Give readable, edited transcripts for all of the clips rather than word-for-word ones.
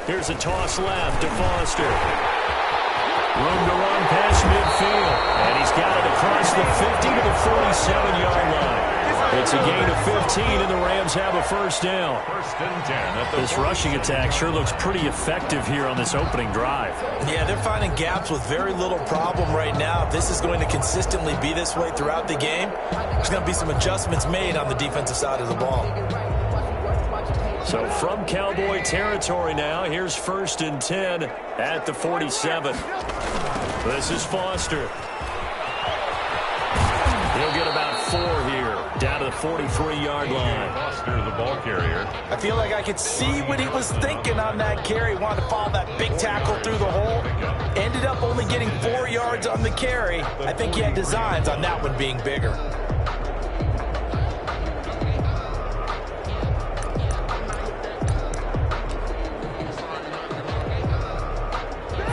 Here's a toss left to Foster. Room to run past midfield. And he's got it across the 50 to the 47-yard line. It's a gain of 15, and the Rams have a first down. First and 10. This rushing attack sure looks pretty effective here on this opening drive. Yeah, they're finding gaps with very little problem right now. If this is going to consistently be this way throughout the game, there's going to be some adjustments made on the defensive side of the ball. So from Cowboy territory now, here's first and 10 at the 47. This is Foster. He'll get about 4 here, down to the 43-yard line. Foster, the ball carrier. I feel like I could see what he was thinking on that carry. Wanted to follow that big tackle through the hole. Ended up only getting 4 yards on the carry. I think he had designs on that one being bigger.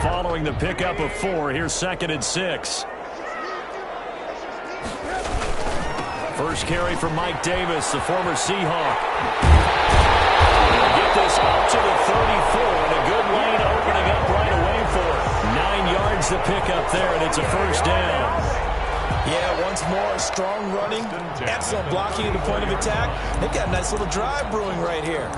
Following the pickup of 4, here's second and 6. First carry from Mike Davis, the former Seahawk. They'll get this up to the 34, and a good lane opening up right away for it. 9 yards to pick up there, and it's a first down. Yeah, once more, strong running, excellent blocking at the point of attack. They've got a nice little drive brewing right here.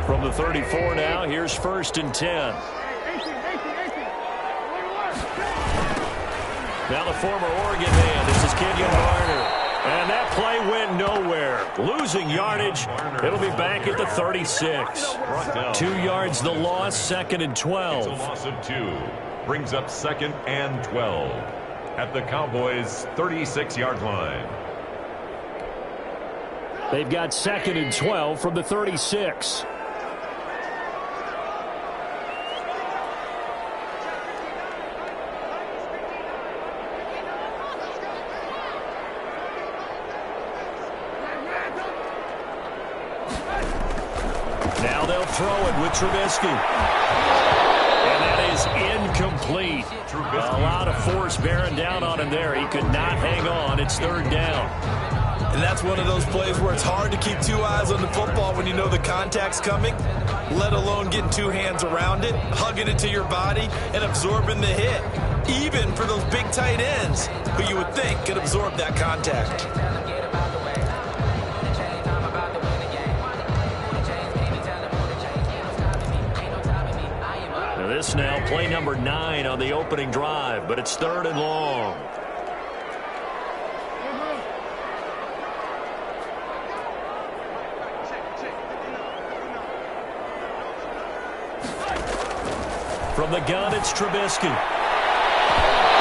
From the 34 now, here's first and 10. Now the former Oregon man, this is Kenyon Garner. And that play went nowhere. Losing yardage. It'll be back at the 36. 2 yards the loss, second and 12. It's a loss of 2. Brings up second and 12 at the Cowboys' 36-yard line. They've got second and 12 from the 36. Now they'll throw it with Trubisky. And that is incomplete. A lot of force bearing down on him there. He could not hang on. It's third down. And that's one of those plays where it's hard to keep 2 eyes on the football when you know the contact's coming, let alone getting 2 hands around it, hugging it to your body, and absorbing the hit. Even for those big tight ends who you would think could absorb that contact. This now play number 9 on the opening drive, but it's third and long. From the gun, it's Trubisky.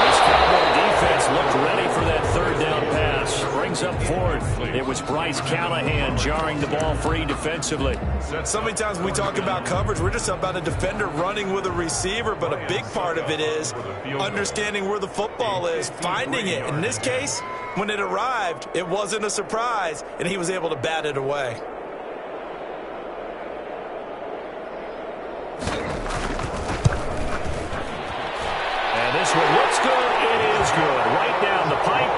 This Cowboy defense looked ready for that third down pass. Brings up fourth. It was Bryce Callahan jarring the ball free defensively. So many times when we talk about coverage, we're just about a defender running with a receiver, but a big part of it is understanding where the football is, finding it. In this case, when it arrived, it wasn't a surprise, and he was able to bat it away. This one looks good. It is good. Right down the pipe.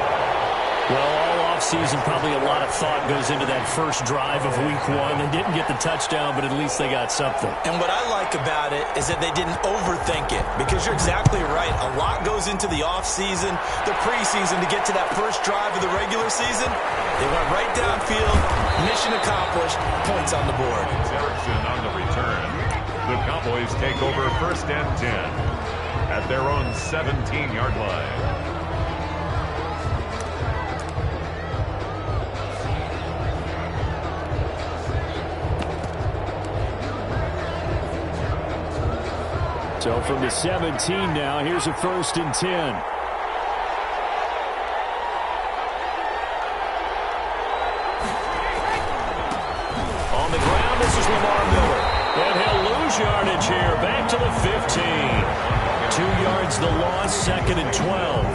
Well, all offseason, probably a lot of thought goes into that first drive of week 1. They didn't get the touchdown, but at least they got something. And what I like about it is that they didn't overthink it, because you're exactly right. A lot goes into the offseason, the preseason to get to that first drive of the regular season. They went right downfield, mission accomplished, points on the board. Erickson on the return. The Cowboys take over first and 10. At their own 17-yard line. So from the 17 now, here's a first and 10. On the ground, this is Lamar Miller. And he'll lose yardage here, back to the 15. 2 yards the loss, 2nd and 12.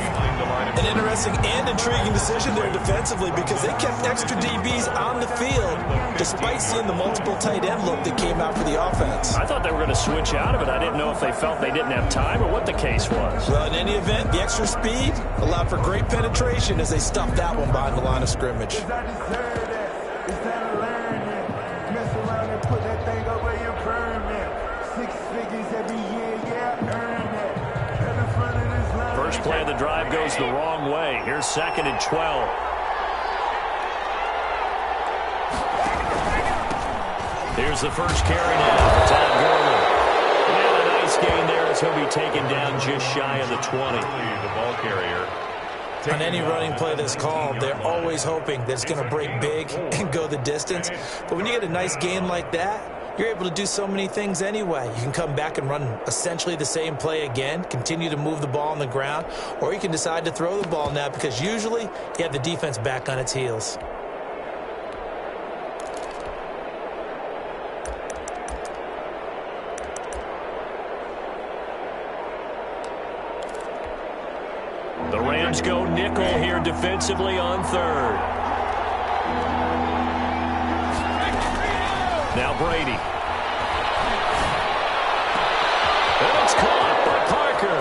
An interesting and intriguing decision there defensively because they kept extra DBs on the field despite seeing the multiple tight end look that came out for the offense. I thought they were going to switch out of it. I didn't know if they felt they didn't have time or what the case was. Well, in any event, the extra speed allowed for great penetration as they stuffed that one behind the line of scrimmage. First play of the drive goes the wrong way. Here's 2nd and 12. Here's the first carry now for Todd Gurley. And a nice gain there as he'll be taken down just shy of the 20. The ball carrier. On any running play that's called, they're always hoping that it's going to break big and go the distance. But when you get a nice gain like that, you're able to do so many things anyway. You can come back and run essentially the same play again, continue to move the ball on the ground, or you can decide to throw the ball now because usually you have the defense back on its heels. The Rams go nickel here defensively on 3rd. Now Brady. And it's caught by Parker.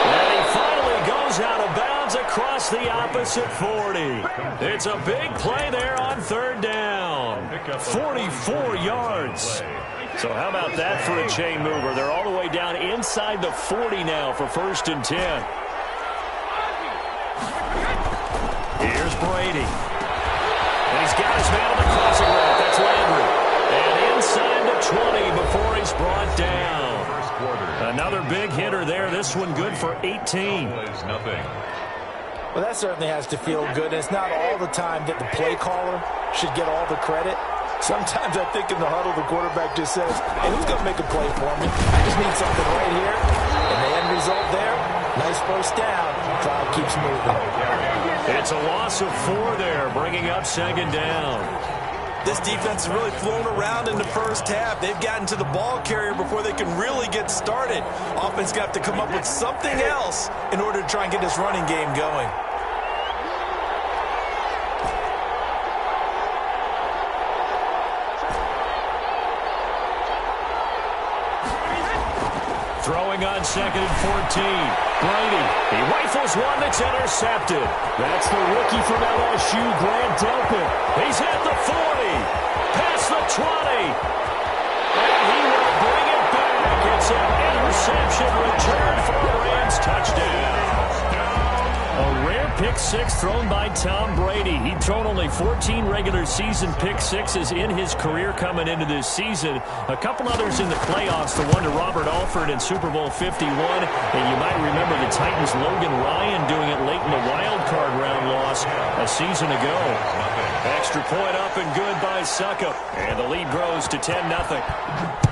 And he finally goes out of bounds across the opposite 40. It's a big play there on 3rd down. 44 yards. So how about that for a chain mover? They're all the way down inside the 40 now for 1st and 10. Here's Brady. And he's got his man on the crossing route. That's Landry. And inside the 20 before he's brought down. Another big hitter there. This one good for 18. Well, that certainly has to feel good. And it's not all the time that the play caller should get all the credit. Sometimes I think in the huddle, the quarterback just says, hey, who's going to make a play for me? I just need something right here. And the end result there, nice first down. Crowd keeps moving. It's a loss of 4 there, bringing up 2nd down. This defense has really flown around in the first half. They've gotten to the ball carrier before they can really get started. Offense got to come up with something else in order to try and get this running game going. Throwing on 2nd and 14. Brady, he rifles one that's intercepted. That's the rookie from LSU, Grant Delpit. He's at the 40, past the 20, and he will bring it back. It's an interception return for a Rams touchdown. A rare pick six thrown by Tom Brady. He'd thrown only 14 regular season pick sixes in his career coming into this season. A couple others in the playoffs, the one to Robert Alford in Super Bowl 51. And you might remember the Titans' Logan Ryan doing it late in the wild card round loss a season ago. Extra point up and good by Suckup. And the lead grows to 10-0.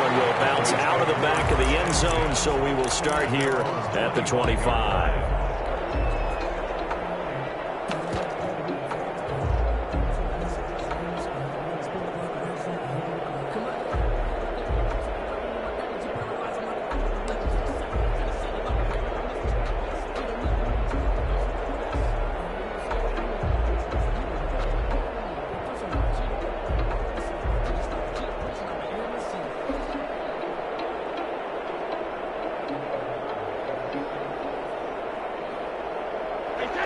Will bounce out of the back of the end zone, so we will start here at the 25.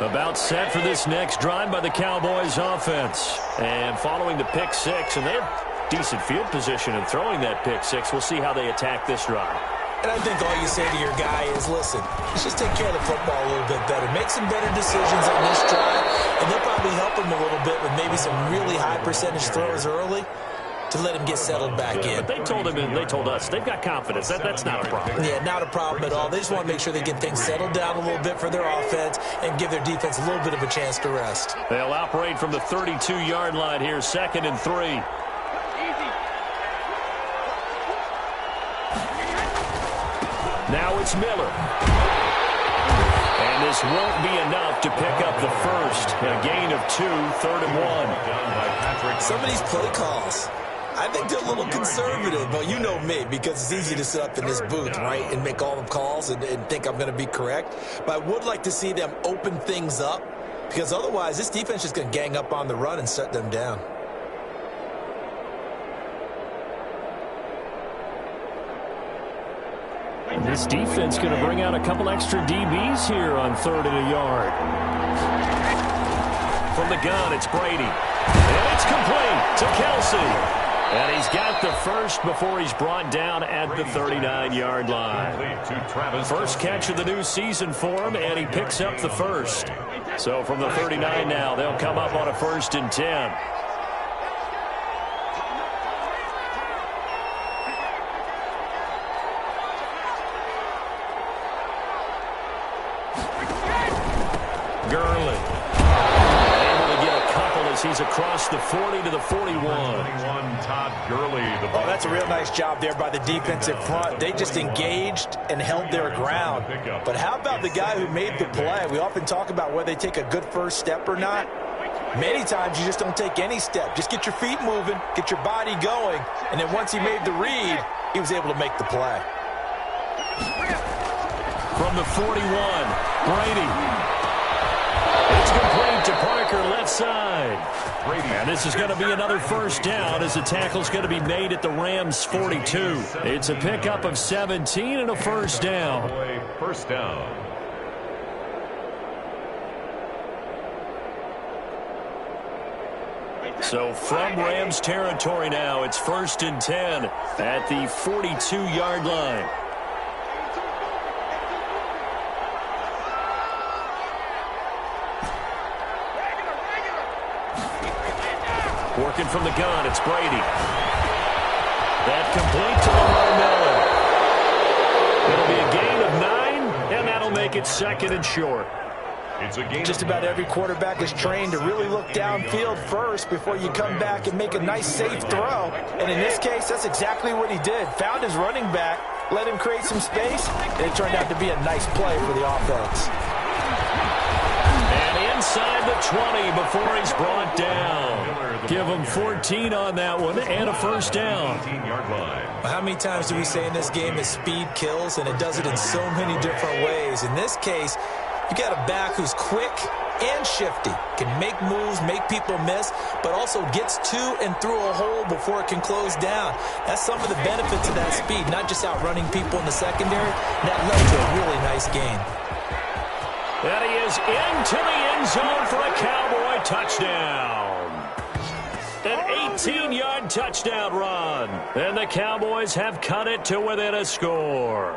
About set for this next drive by the Cowboys offense. And following the pick six, and they have decent field position in throwing that pick six. We'll see how they attack this drive. And I think all you say to your guy is, listen, let's just take care of the football a little bit better. Make some better decisions on this drive, and they'll probably help him a little bit with maybe some really high percentage throws early to let him get settled back in. But they told him and they told us they've got confidence. That's not a problem. Yeah, not a problem at all. They just want to make sure they get things settled down a little bit for their offense and give their defense a little bit of a chance to rest. They'll operate from the 32-yard line here, 2nd and 3. Now it's Miller. And And this won't be enough to pick up the first. A gain of 2, 3rd and 1. Some of these play calls, I think they're a little conservative, but you know me, because it's easy to sit up in this booth, right, and make all the calls and think I'm going to be correct. But I would like to see them open things up, because otherwise this defense is going to gang up on the run and shut them down. This defense going to bring out a couple extra DBs here on 3rd and a yard. From the gun, it's Brady. And it's complete to Kelsey. And he's got the first before he's brought down at the 39-yard line. First catch of the new season for him, and he picks up the first. So from the 39 now, they'll come up on a 1st and 10. Gurley. Able to get a couple as he's across the 40 to the 41. Todd Gurley. Oh, that's a real nice job there by the defensive front. They just engaged and held their ground. But how about the guy who made the play? We often talk about whether they take a good first step or not. Many times you just don't take any step. Just get your feet moving, get your body going, and then once he made the read, he was able to make the play. From the 41, Brady. It's complete to Parker, left side. And this is going to be another first down as the tackle's going to be made at the Rams' 42. It's a pickup of 17 and a first down. First down. So from Rams territory now, it's 1st and 10 at the 42-yard line. Working from the gun, it's Brady. That complete to Lamar Miller. It'll be a gain of 9, and that'll make it 2nd and short. It's a gain. Just about every quarterback is trained to really look downfield first before you come back and make a nice, safe throw. And in this case, that's exactly what he did. Found his running back, let him create some space, and it turned out to be a nice play for the offense. And inside the 20 before he's brought down. Give him 14 on that one and a first down. How many times do we say in this game that speed kills, and it does it in so many different ways? In this case, you got a back who's quick and shifty, can make moves, make people miss, but also gets to and through a hole before it can close down. That's some of the benefits of that speed, not just outrunning people in the secondary. That led to a really nice gain. And he is into the end zone for a Cowboy touchdown. An 18-yard touchdown run. And the Cowboys have cut it to within a score.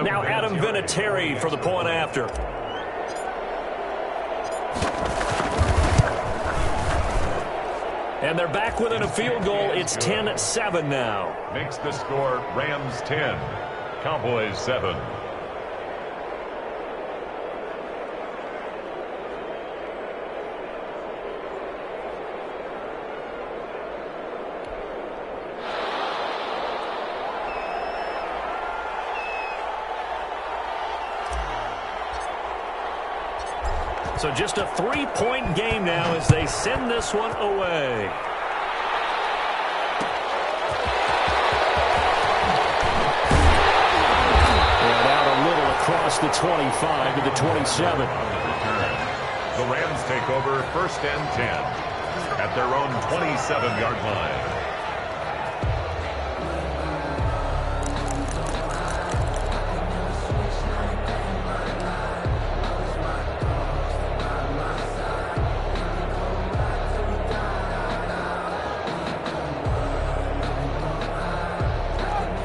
Now Adam Vinatieri for the point after. And they're back within a field goal. It's 10-7 now. Makes the score Rams 10, Cowboys 7. So just a 3-point game now as they send this one away. And out a little across the 25 to the 27. The Rams take over 1st and 10 at their own 27-yard line.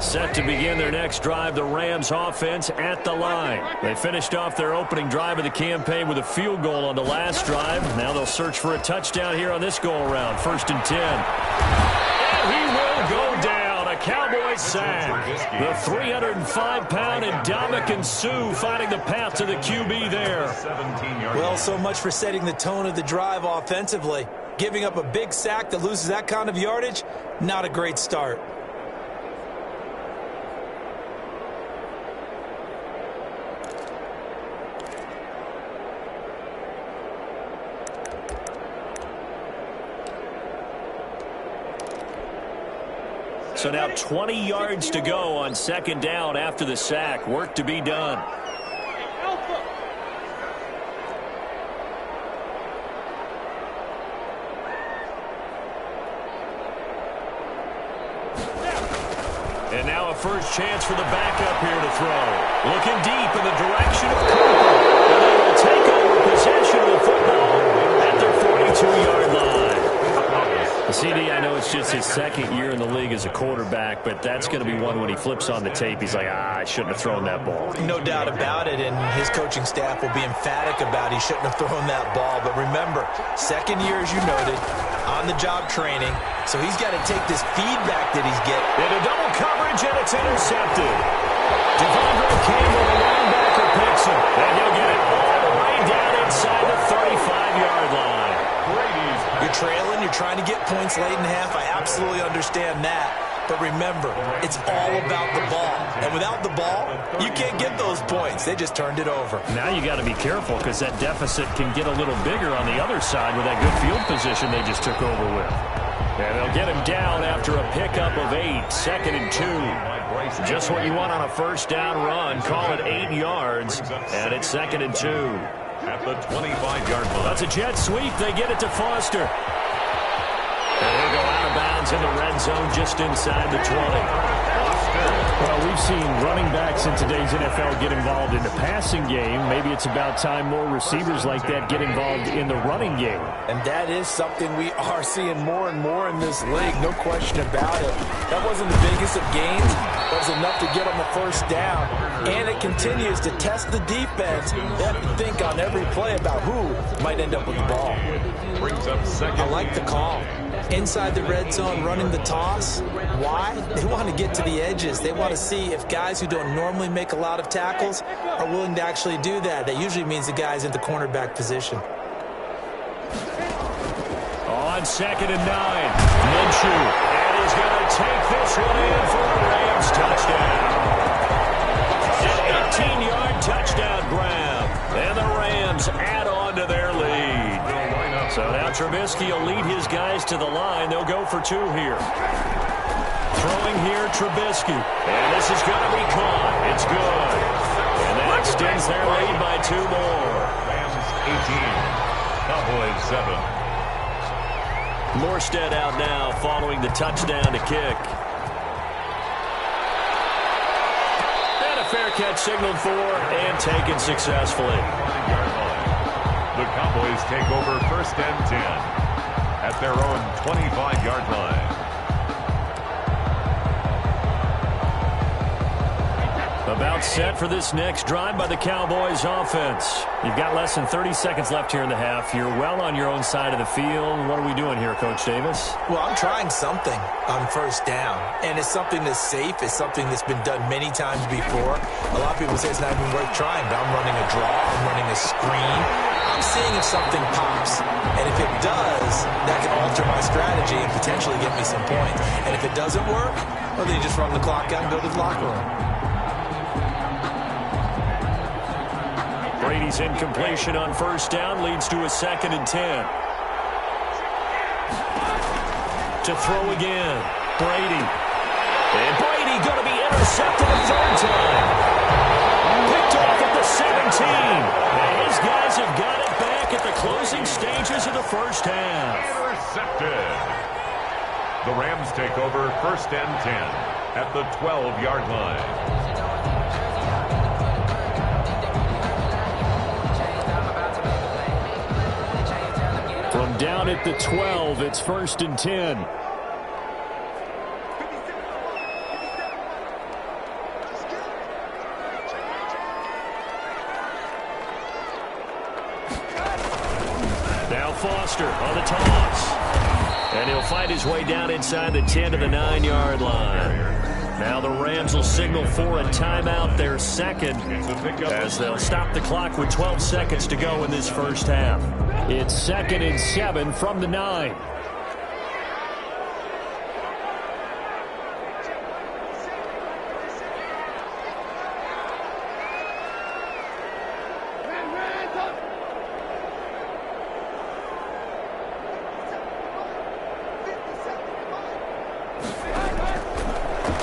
Set to begin their next drive, the Rams offense at the line. They finished off their opening drive of the campaign with a field goal on the last drive. Now they'll search for a touchdown here on this go-around. 1st and 10. And he will go down. A Cowboys sack. The 305-pound Ndamukong Suh finding the path to the QB there. Well, so much for setting the tone of the drive offensively. Giving up a big sack that loses that kind of yardage, not a great start. So now 20 yards to go on second down after the sack. Work to be done. And now a first chance for the backup here to throw. Looking deep in the direction of Cooper. And they will take over possession of the football at their 42-yard line. CD, I know it's just his second year in the league as a quarterback, but that's going to be one when he flips on the tape, he's like, I shouldn't have thrown that ball. No doubt about it, and his coaching staff will be emphatic about he shouldn't have thrown that ball. But remember, second year, as you noted, on-the-job training, so he's got to take this feedback that he's getting. Into double coverage, and it's intercepted. Devondre Campbell, the linebacker, picks him, and he'll get it all the way down inside the 35-yard line. You're trailing, you're trying to get points late in half. I absolutely understand that. But remember, it's all about the ball. And without the ball, you can't get those points. They just turned it over. Now you got to be careful because that deficit can get a little bigger on the other side with that good field position they just took over with. And they'll get him down after a pickup of 8, 2nd and 2. Just what you want on a first down run. Call it 8 yards, and it's 2nd and 2. At the 25-yard line. That's a jet sweep. They get it to Foster. And he'll go out of bounds in the red zone just inside the 20. Well, we've seen running backs in today's NFL get involved in the passing game. Maybe it's about time more receivers like that get involved in the running game. And that is something we are seeing more and more in this league, no question about it. That wasn't the biggest of gains. That was enough to get on the first down. And it continues to test the defense. They have to think on every play about who might end up with the ball. Brings up second. I like the call. Inside the red zone, running the toss. Why? They want to get to the edges. They want to see if guys who don't normally make a lot of tackles are willing to actually do that. That usually means the guy's in the cornerback position. On 2nd and 9, Minshew. And he's going to take this one in for a Rams touchdown. An 18-yard touchdown grab. And the Rams add on to their lead. So now Trubisky will lead his guys to the line. They'll go for 2 here. Throwing here, Trubisky. And this is going to be caught. It's good. And that extends their lead by 2 more. Rams 18. Cowboys 7. Morstead out now following the touchdown to kick. And a fair catch signaled for and taken successfully. The Cowboys take over 1st and 10 at their own 25-yard line. About set for this next drive by the Cowboys offense. You've got less than 30 seconds left here in the half. You're well on your own side of the field. What are we doing here, Coach Davis? Well, I'm trying something on first down, and it's something that's safe. It's something that's been done many times before. A lot of people say it's not even worth trying, but I'm running a draw. I'm running a screen. I'm seeing if something pops, and if it does, that can alter my strategy and potentially get me some points. And if it doesn't work, well, then you just run the clock out and go to the locker room. Brady's incompletion on first down leads to a 2nd and 10. To throw again, Brady. And Brady going to be intercepted a 3rd time. Picked off at the 17. And his guys have got it back at the closing stages of the first half. Intercepted. The Rams take over 1st and 10 at the 12-yard line. From down at the 12, it's 1st and 10. Now Foster on the toss. And he'll find his way down inside the 10 to the 9-yard line. Now the Rams will signal for a timeout, their second, as they'll stop the clock with 12 seconds to go in this first half. It's 2nd and 7 from the 9.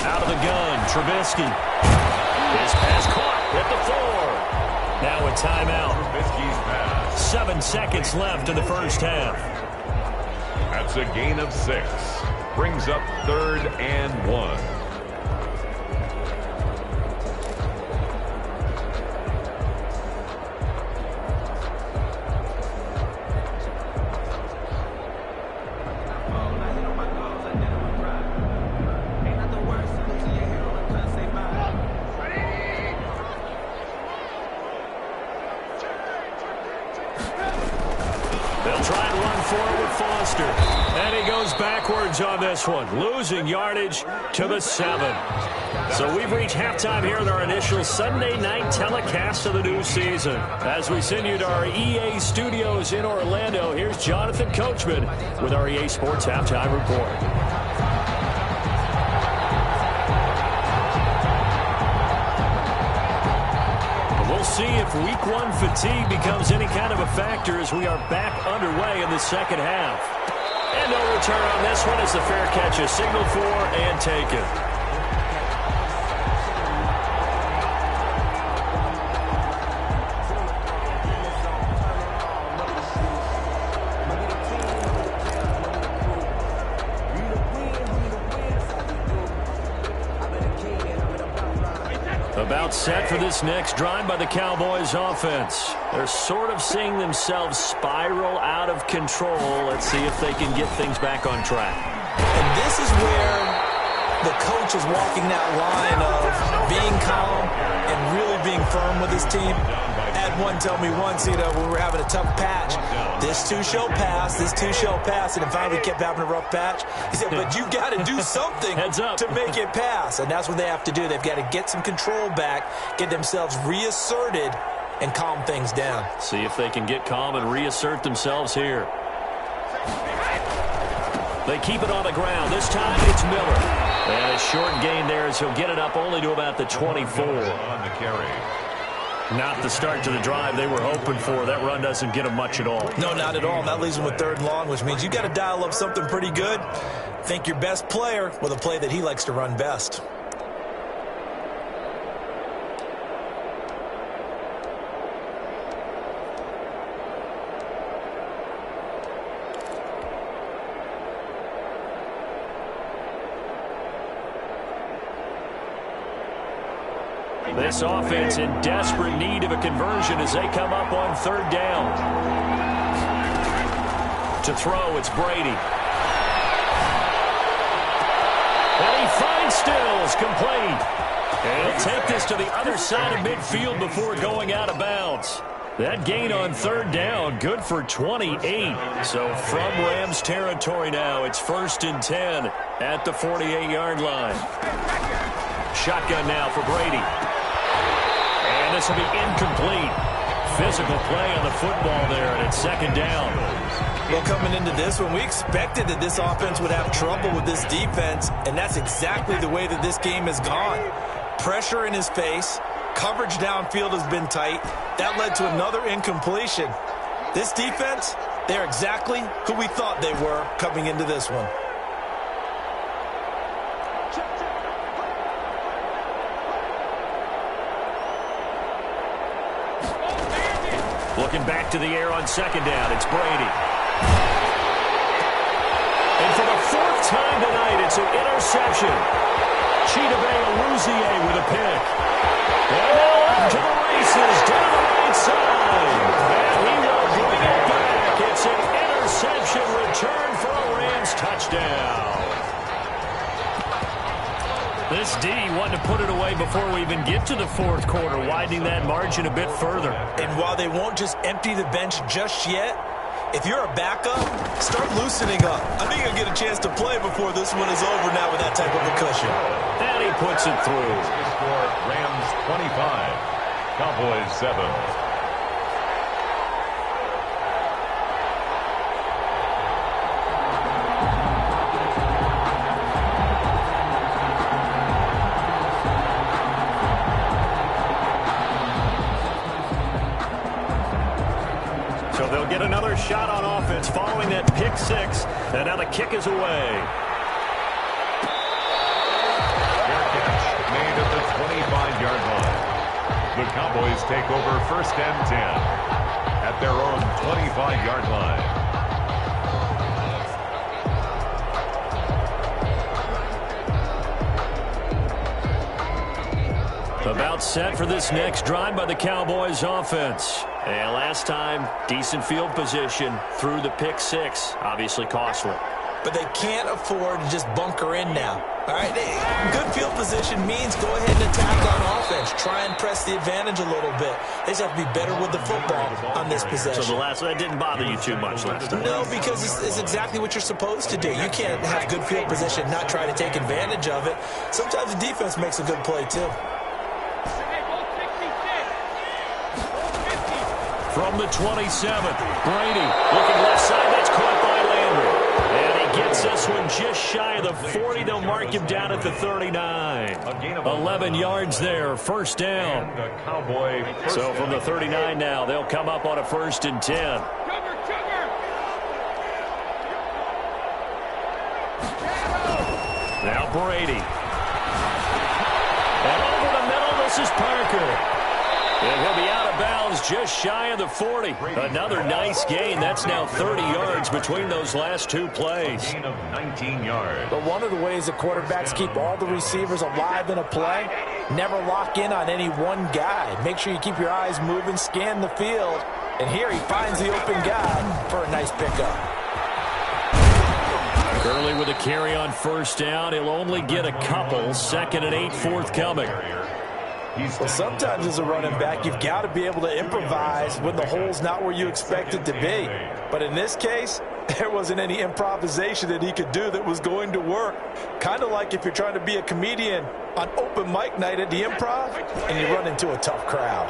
Out of the gun, Trubisky. His pass caught at the 4. Now a timeout. Trubisky's pass. 7 seconds left in the first half. That's a gain of 6. Brings up 3rd and 1. They'll try and run forward with Foster. And he goes backwards on this one, losing yardage to the 7. So we've reached halftime here in our initial Sunday night telecast of the new season. As we send you to our EA studios in Orlando, here's Jonathan Coachman with our EA Sports Halftime Report. We'll see if week 1 fatigue becomes any kind of a factor as we are back underway in the second half. And no return on this one as the fair catch is signaled for and taken. About set for this next drive by the Cowboys offense. They're sort of seeing themselves spiral out of control. Let's see if they can get things back on track. And this is where the coach is walking that line of being calm and really being firm with his team. I had one tell me once, when we were having a tough patch, this too shall pass, this too shall pass, and finally we kept having a rough patch. He said, but you got to do something to make it pass, and that's what they have to do. They've got to get some control back, get themselves reasserted, and calm things down. See if they can get calm and reassert themselves here. They keep it on the ground. This time it's Miller. And a short gain there as he'll get it up only to about the 24. On the carry. Not the start to the drive they were hoping for. That run doesn't get them much at all. No, not at all. And that leaves them with 3rd and long, which means you got to dial up something pretty good. Think your best player with a play that he likes to run best. This offense in desperate need of a conversion as they come up on 3rd down. To throw, it's Brady. And he finds Stills, complete. And he'll take this to the other side of midfield before going out of bounds. That gain on 3rd down, good for 28. So from Rams territory now, it's 1st and 10 at the 48-yard line. Shotgun now for Brady. And this will be incomplete. Physical play on the football there, and it's 2nd down. Well, coming into this one, we expected that this offense would have trouble with this defense, and that's exactly the way that this game has gone. Pressure in his face. Coverage downfield has been tight. That led to another incompletion. This defense, they're exactly who we thought they were coming into this one. Looking back to the air on 2nd down, it's Brady. And for the 4th time tonight, it's an interception. Chidobe with a pick. And now up to the races down the right side. And he will bring it back. It's an interception return for a Rams touchdown. This D wanted to put it away before we even get to the 4th quarter, widening that margin a bit further. And while they won't just empty the bench just yet, if you're a backup, start loosening up. I think you'll get a chance to play before this one is over now with that type of a cushion. And he puts it through. The score, Rams 25, Cowboys 7. So they'll get another shot on offense following that pick six. And now the kick is away. Fair catch made at the 25-yard line. The Cowboys take over 1st and 10 at their own 25-yard line. About set for this next drive by the Cowboys offense. And last time, decent field position through the pick six. Obviously costly. But they can't afford to just bunker in now. All right, good field position means go ahead and attack on offense. Try and press the advantage a little bit. They just have to be better with the football on this possession. So that didn't bother you too much last time? No, because it's exactly what you're supposed to do. You can't have good field position, not try to take advantage of it. Sometimes the defense makes a good play, too. From the 27th, Brady looking left side. That's caught by Landry. And he gets this one just shy of the 40. They'll mark him down at the 39. 11 yards there, 1st down. So from the 39 now, they'll come up on a 1st and 10. Now Brady. And over the middle, this is Parker. And he'll be out of bounds just shy of the 40. Another nice gain. That's now 30 yards between those last two plays. Gain of 19 yards. But one of the ways that quarterbacks keep all the receivers alive in a play, never lock in on any one guy. Make sure you keep your eyes moving, scan the field. And here he finds the open guy for a nice pickup. Gurley with a carry on 1st down. He'll only get a couple. 2nd and 8 forthcoming. Well, sometimes as a running back, you've got to be able to improvise when the hole's not where you expect it to be. But in this case, there wasn't any improvisation that he could do that was going to work. Kind of like if you're trying to be a comedian on open mic night at the Improv and you run into a tough crowd.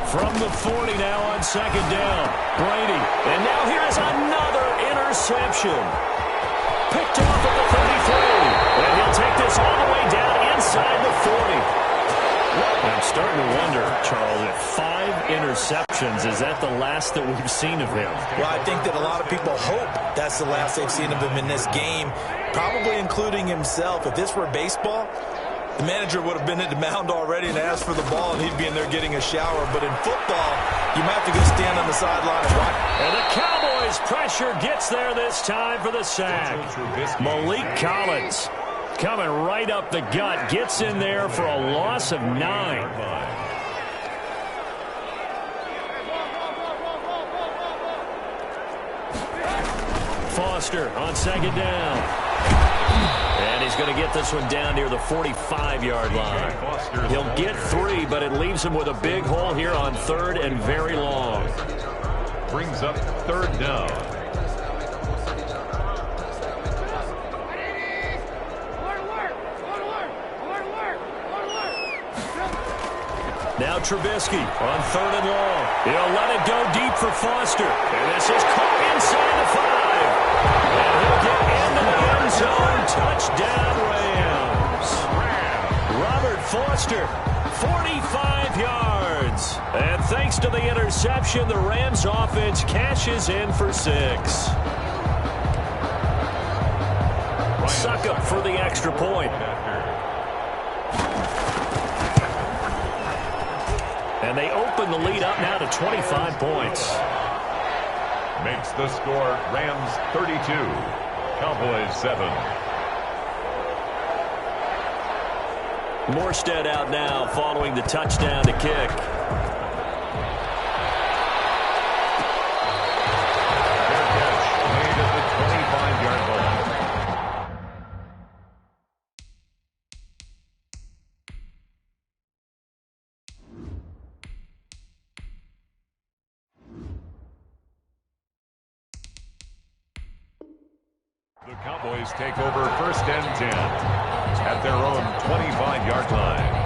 From the 40 now on 2nd down. Brady. And now here's another interception. Picked off at the 33. And he'll take this all the way down inside the 40. I'm starting to wonder, Charles, if 5 interceptions, is that the last that we've seen of him? Well, I think that a lot of people hope that's the last they've seen of him in this game, probably including himself. If this were baseball, the manager would have been at the mound already and asked for the ball, and he'd be in there getting a shower. But in football, you might have to go stand on the sideline and watch. And the Cowboys pressure gets there this time for the sack. Malik Collins coming right up the gut, gets in there for a loss of 9. Foster on 2nd down. And he's going to get this one down near the 45-yard line. He'll get 3, but it leaves him with a big hole here on 3rd and very long. Brings up 3rd down. Now Trubisky on 3rd and long. He'll let it go deep for Foster. And this is caught inside the 5. And he'll get into the end zone. Touchdown, Rams. Robert Foster, 45 yards. And thanks to the interception, the Rams offense cashes in for 6. Succop for the extra point. And they open the lead up now to 25 points. Makes the score Rams 32, Cowboys 7. Morstead out now following the touchdown to kick. Fair catch made at the 25-yard line. Cowboys take over first and 10 at their own 25-yard line.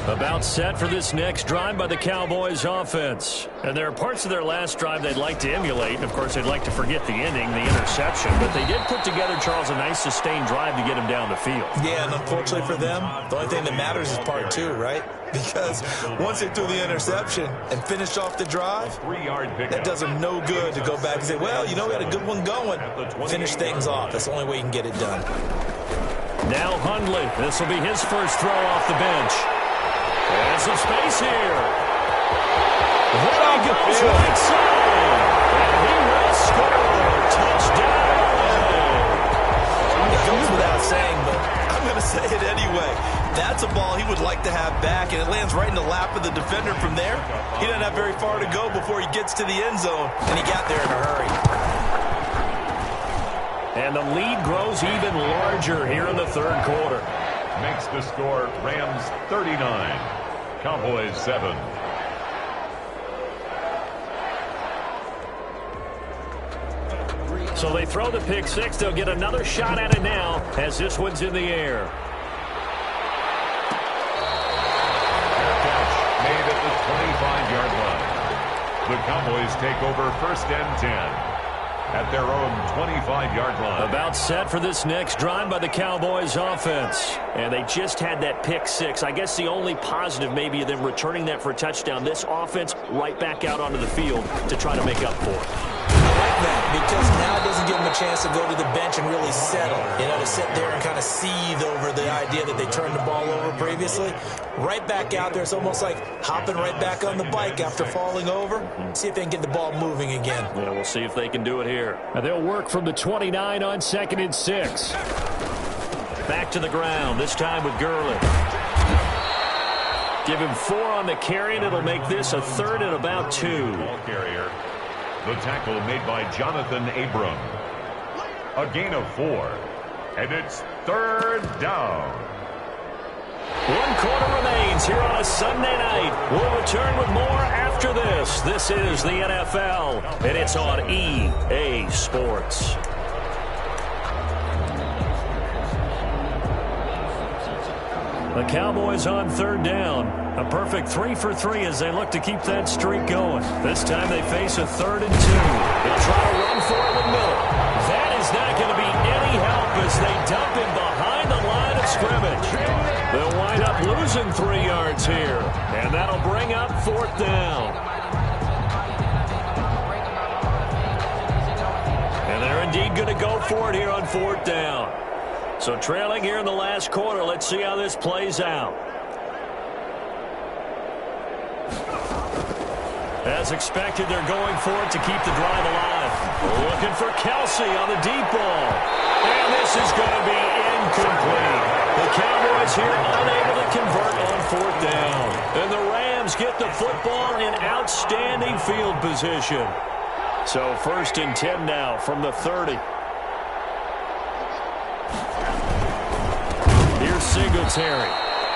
About set for this next drive by the Cowboys offense. And there are parts of their last drive they'd like to emulate. And, of course, they'd like to forget the ending, the interception. But they did put together, Charles, a nice sustained drive to get him down the field. Yeah, and unfortunately for them, the only thing that matters is part two, right? Because once they threw the interception and finished off the drive, that does them no good to go back and say, well, you know, we had a good one going. Finish things off. That's the only way you can get it done. Now Hundley. This will be his first throw off the bench. And some space here. There he goes, right side. And he will score. Touchdown. It goes without saying, but I'm going to say it anyway. That's a ball he would like to have back, and it lands right in the lap of the defender from there. He doesn't have very far to go before he gets to the end zone, and he got there in a hurry. And the lead grows even larger here in the third quarter. Makes the score Rams 39, Cowboys 7. So they throw the pick six. They'll get another shot at it now as this one's in the air. Catch made at the 25-yard line. The Cowboys take over first and 10 at their own 25-yard line. About set for this next drive by the Cowboys offense. And they just had that pick six. I guess the only positive maybe of them returning that for a touchdown. This offense right back out onto the field to try to make up for it. I like that because now it doesn't give them a chance to go to the bench and really settle. You know, to sit there and kind of seethe over the idea that they turned the ball over previously. Right back out there. It's almost like hopping right back on the bike after falling over. See if they can get the ball moving again. Yeah, we'll see if they can do it here. And they'll work from the 29 on 2nd and 6. Back to the ground, this time with Gurley. Give him 4 on the carry, and it'll make this a 3rd and about 2. Ball carrier. The tackle made by Jonathan Abram. A gain of 4. And it's 3rd down. 1 quarter remains here on a Sunday night. We'll return with more after this. This is the NFL, and it's on EA Sports. The Cowboys on 3rd down. A perfect 3 for 3 as they look to keep that streak going. This time they face a 3rd and 2. They'll try to run for it with Miller. That is not going to be any help as they dump him behind the line of scrimmage. They'll wind up losing 3 yards here. And that'll bring up 4th down. And they're indeed going to go for it here on 4th down. So trailing here in the last quarter, let's see how this plays out. As expected, they're going for it to keep the drive alive. Looking for Kelsey on the deep ball. And this is going to be incomplete. The Cowboys here unable to convert on 4th down. And the Rams get the football in outstanding field position. So 1st and 10 now from the 30. Here's Singletary.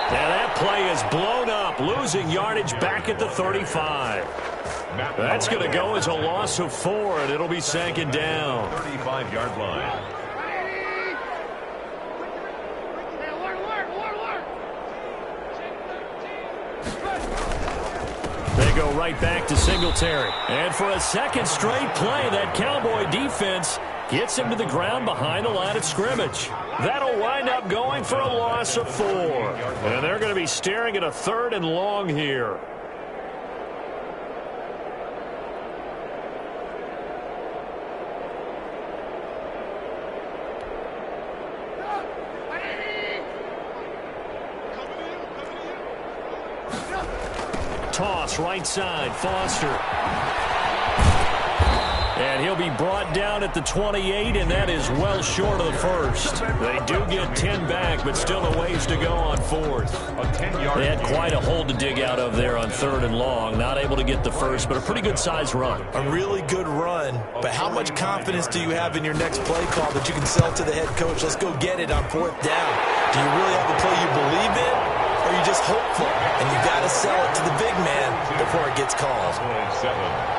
And that play is blown up, losing yardage back at the 35. That's going to go as a loss of 4, and it'll be 2nd down. 35-yard line. They go right back to Singletary. And for a second straight play, that Cowboy defense gets him to the ground behind the line of scrimmage. That'll wind up going for a loss of 4. And they're going to be staring at a 3rd and long here. Toss right side, Foster. And he'll be brought down at the 28, and that is well short of the 1st. They do get 10 back, but still a ways to go on 4th. They had quite a hole to dig out of there on 3rd and long. Not able to get the 1st, but a pretty good-sized run. A really good run, but how much confidence do you have in your next play call that you can sell to the head coach? Let's go get it on 4th down. Do you really have a play you believe in? or are you just hopeful? And you got to sell it to the big man before it gets called.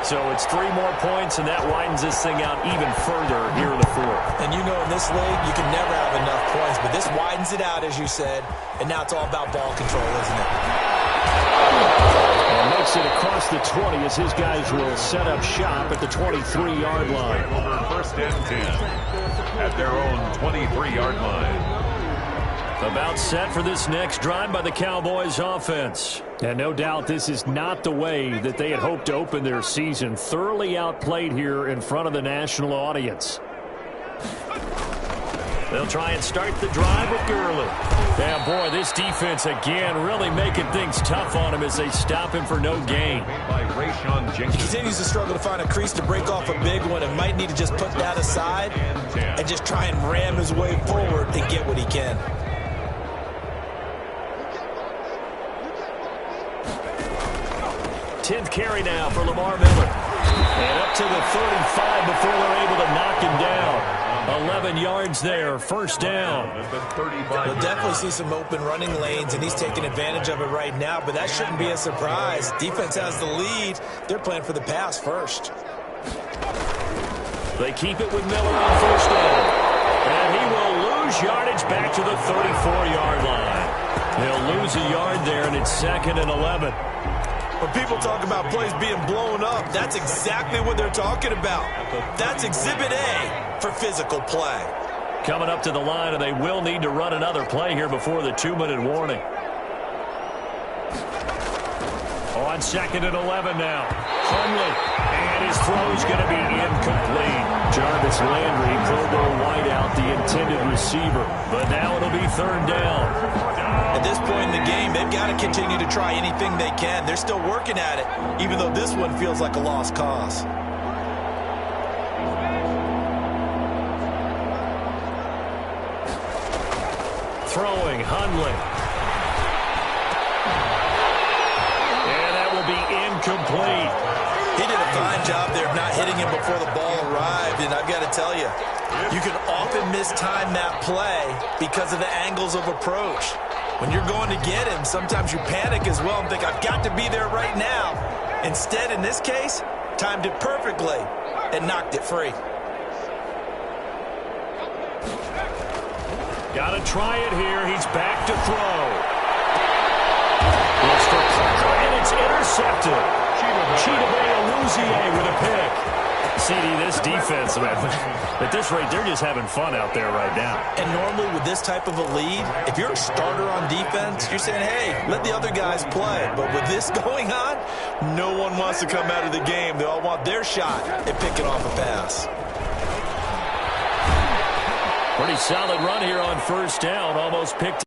So it's 3 more points, and that widens this thing out even further here in the fourth. And you know in this league, you can never have enough points, but this widens it out, as you said, and now it's all about ball control, isn't it? And makes it across the 20 as his guys will set up shop at the 23-yard line. Over first and 10 at their own 23-yard line. About set for this next drive by the Cowboys offense. And no doubt this is not the way that they had hoped to open their season. Thoroughly outplayed here in front of the national audience. They'll try and start the drive with Gurley. And boy, this defense again really making things tough on him as they stop him for no gain. He continues to struggle to find a crease to break off a big one and might need to just put that aside and just try and ram his way forward and get what he can. 10th carry now for Lamar Miller. And up to the 35 before they're able to knock him down. 11 yards there, first down. We'll definitely see some open running lanes, and he's taking advantage of it right now, but that shouldn't be a surprise. Defense has the lead. They're playing for the pass first. They keep it with Miller on first down. And he will lose yardage back to the 34-yard line. They'll lose a yard there, and it's 2nd and 11. When people talk about plays being blown up, that's exactly what they're talking about. That's Exhibit A for physical play. Coming up to the line, and they will need to run another play here before the 2-minute warning. On 2nd and 11 now. Hundley, and his throw is going to be incomplete. Jarvis Landry, Pro Bowl wideout, the intended receiver. But now it'll be 3rd down. At this point in the game, they've got to continue to try anything they can. They're still working at it, even though this one feels like a lost cause. Throwing, Hundley. And that will be incomplete. He did a fine job there of not hitting him before the ball arrived, and I've got to tell you, you can often mistime that play because of the angles of approach. When you're going to get him, sometimes you panic as well and think, I've got to be there right now. Instead, in this case, timed it perfectly and knocked it free. Got to try it here. He's back to throw. Looks for Parker, and it's intercepted. Chidobe with a pick. CD, this defense, man, at this rate, they're just having fun out there right now. And normally with this type of a lead, if you're a starter on defense, you're saying, hey, let the other guys play. But with this going on, no one wants to come out of the game. They all want their shot at picking off a pass. Pretty solid run here on first down. Almost picked